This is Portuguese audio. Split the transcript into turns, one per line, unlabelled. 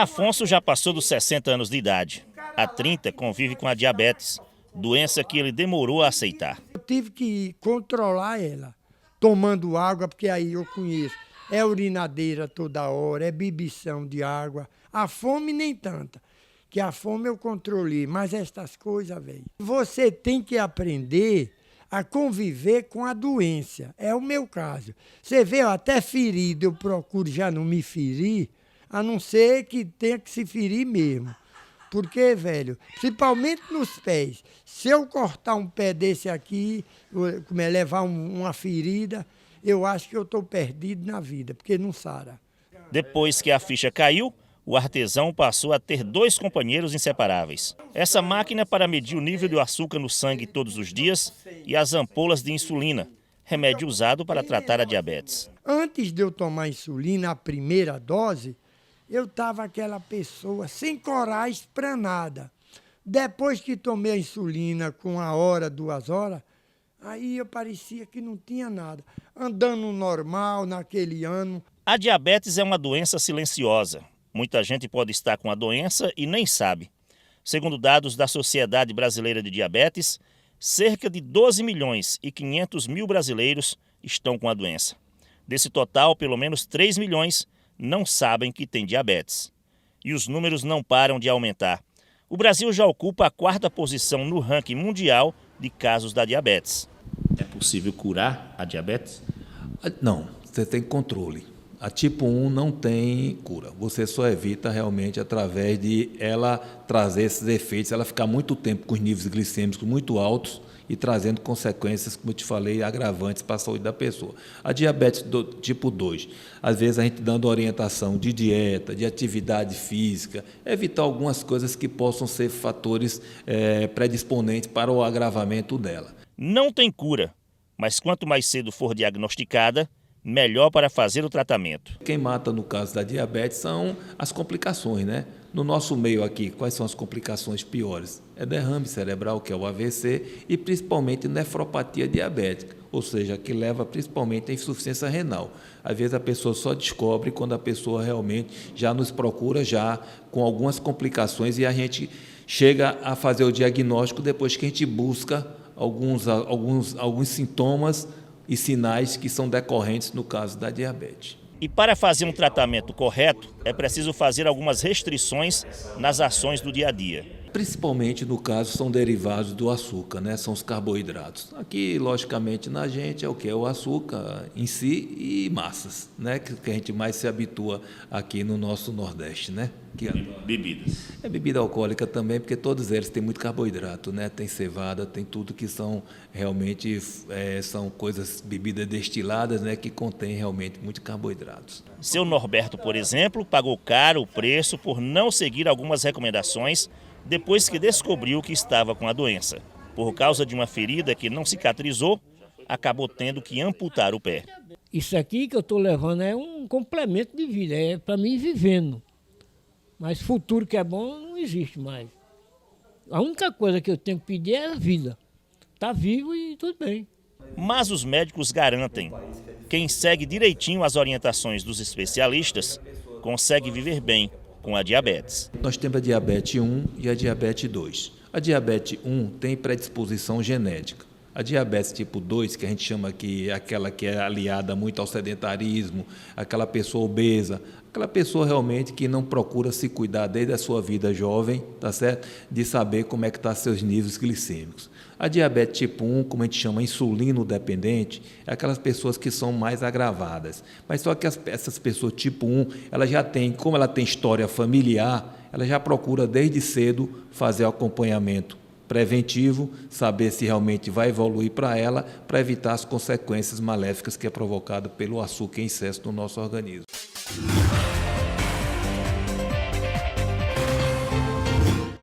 Afonso já passou dos 60 anos de idade. Há 30 convive com a diabetes, doença que ele demorou a aceitar.
Eu tive que controlar ela, tomando água, porque aí eu conheço. É urinadeira toda hora, é bebição de água. A fome nem tanta, que a fome eu controlei, mas estas coisas, velho. Você tem que aprender a conviver com a doença. É o meu caso. Você vê, até ferido eu procuro já não me ferir, a não ser que tenha que se ferir mesmo. Porque, velho, principalmente nos pés, se eu cortar um pé desse aqui, levar uma ferida, eu acho que eu estou perdido na vida, porque não sara.
Depois que a ficha caiu, o artesão passou a ter 2 companheiros inseparáveis. Essa máquina para medir o nível de açúcar no sangue todos os dias e as ampolas de insulina, remédio usado para tratar a diabetes.
Antes de eu tomar insulina, a primeira dose, eu estava aquela pessoa sem coragem para nada. Depois que tomei a insulina com 1 hora, 2 horas, aí eu parecia que não tinha nada. Andando normal naquele ano.
A diabetes é uma doença silenciosa. Muita gente pode estar com a doença e nem sabe. Segundo dados da Sociedade Brasileira de Diabetes, cerca de 12 milhões e 500 mil brasileiros estão com a doença. Desse total, pelo menos 3 milhões não sabem que tem diabetes. E os números não param de aumentar. O Brasil já ocupa a 4ª posição no ranking mundial de casos da diabetes. É possível curar a diabetes?
Não, você tem controle. A tipo 1 não tem cura. Você só evita realmente através de ela trazer esses efeitos, ela ficar muito tempo com os níveis glicêmicos muito altos e trazendo consequências, como eu te falei, agravantes para a saúde da pessoa. A diabetes do tipo 2, às vezes a gente dando orientação de dieta, de atividade física, evitar algumas coisas que possam ser fatores predisponentes para o agravamento dela.
Não tem cura, mas quanto mais cedo for diagnosticada, melhor para fazer o tratamento.
Quem mata no caso da diabetes são as complicações, né? No nosso meio aqui, quais são as complicações piores? É derrame cerebral, que é o AVC, e principalmente nefropatia diabética, ou seja, que leva principalmente à insuficiência renal. Às vezes a pessoa só descobre quando a pessoa realmente já nos procura já com algumas complicações e a gente chega a fazer o diagnóstico depois que a gente busca alguns sintomas e sinais que são decorrentes no caso da diabetes.
E para fazer um tratamento correto, é preciso fazer algumas restrições nas ações do dia a dia.
Principalmente no caso são derivados do açúcar, né? São os carboidratos. Aqui, logicamente, na gente é o que? É o açúcar em si e massas, né? Que a gente mais se habitua aqui no nosso Nordeste, né?
Bebidas.
É bebida alcoólica também, porque todos eles têm muito carboidrato, né? Tem cevada, tem tudo que são realmente são coisas, bebidas destiladas, né? Que contém realmente muito carboidratos.
Seu Norberto, por exemplo, pagou caro o preço por não seguir algumas recomendações depois que descobriu que estava com a doença. Por causa de uma ferida que não cicatrizou, acabou tendo que amputar o pé.
Isso aqui que eu estou levando é um complemento de vida, é para mim vivendo. Mas futuro que é bom não existe mais. A única coisa que eu tenho que pedir é a vida. Está vivo e tudo bem.
Mas os médicos garantem, quem segue direitinho as orientações dos especialistas consegue viver bem com a diabetes.
Nós temos a diabetes 1 e a diabetes 2. A diabetes 1 tem predisposição genética. A diabetes tipo 2, que a gente chama aqui, aquela que é aliada muito ao sedentarismo, aquela pessoa obesa, aquela pessoa realmente que não procura se cuidar desde a sua vida jovem, tá certo? De saber como é que estão seus níveis glicêmicos. A diabetes tipo 1, como a gente chama insulino dependente, é aquelas pessoas que são mais agravadas. Mas só que essas pessoas tipo 1, ela já tem, como ela tem história familiar, ela já procura desde cedo fazer o acompanhamento preventivo, saber se realmente vai evoluir para ela, para evitar as consequências maléficas que é provocada pelo açúcar em excesso no nosso organismo.